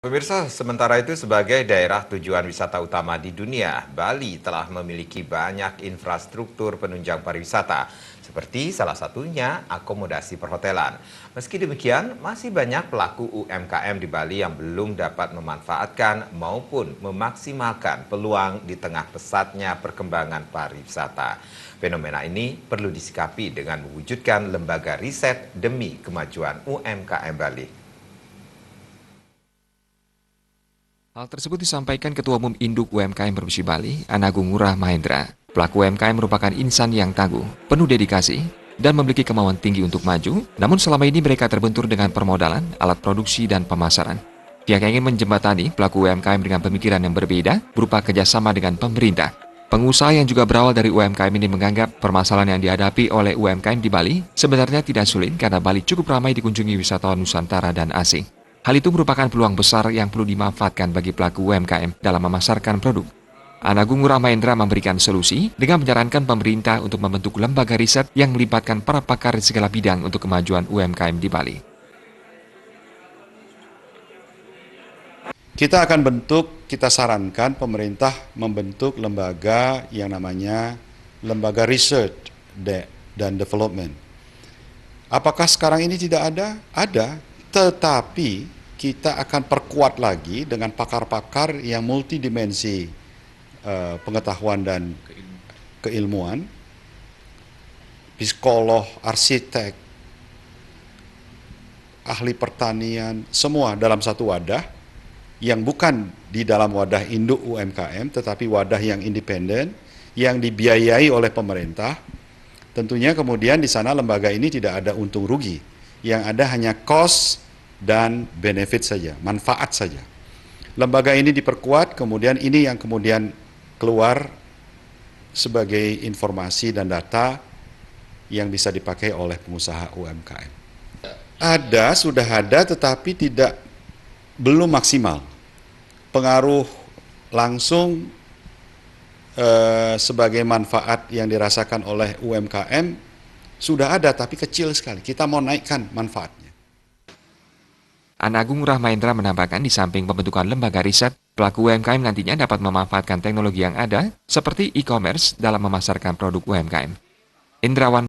Pemirsa, sementara itu sebagai daerah tujuan wisata utama di dunia, Bali telah memiliki banyak infrastruktur penunjang pariwisata, seperti salah satunya akomodasi perhotelan. Meski demikian, masih banyak pelaku UMKM di Bali yang belum dapat memanfaatkan maupun memaksimalkan peluang di tengah pesatnya perkembangan pariwisata. Fenomena ini perlu disikapi dengan mewujudkan lembaga riset demi kemajuan UMKM Bali. Hal tersebut disampaikan Ketua Umum Induk UMKM Provinsi Bali, Anagung Ngurah Mahendra. Pelaku UMKM merupakan insan yang tangguh, penuh dedikasi, dan memiliki kemauan tinggi untuk maju, namun selama ini mereka terbentur dengan permodalan, alat produksi, dan pemasaran. Pihak yang ingin menjembatani pelaku UMKM dengan pemikiran yang berbeda berupa kerjasama dengan pemerintah. Pengusaha yang juga berawal dari UMKM ini menganggap permasalahan yang dihadapi oleh UMKM di Bali sebenarnya tidak sulit karena Bali cukup ramai dikunjungi wisatawan Nusantara dan asing. Hal itu merupakan peluang besar yang perlu dimanfaatkan bagi pelaku UMKM dalam memasarkan produk. Anagung Ngurah Mahendra memberikan solusi dengan menyarankan pemerintah untuk membentuk lembaga riset yang melibatkan para pakar di segala bidang untuk kemajuan UMKM di Bali. Kita sarankan pemerintah membentuk lembaga yang namanya Lembaga Research dan Development. Apakah sekarang ini tidak ada? Ada. Tetapi kita akan perkuat lagi dengan pakar-pakar yang multidimensi pengetahuan dan keilmuan, psikolog, arsitek, ahli pertanian, semua dalam satu wadah yang bukan di dalam wadah induk UMKM, tetapi wadah yang independen, yang dibiayai oleh pemerintah. Tentunya kemudian di sana lembaga ini tidak ada untung rugi. Yang ada hanya cost dan benefit saja, manfaat saja. Lembaga ini diperkuat, kemudian ini yang kemudian keluar sebagai informasi dan data yang bisa dipakai oleh pengusaha UMKM. Sudah ada, tetapi belum maksimal. Pengaruh langsung sebagai manfaat yang dirasakan oleh UMKM sudah ada, tapi kecil sekali. Kita mau naikkan manfaatnya. Anagung Ngurah Mahendra menambahkan di samping pembentukan lembaga riset, pelaku UMKM nantinya dapat memanfaatkan teknologi yang ada seperti e-commerce dalam memasarkan produk UMKM. Indrawan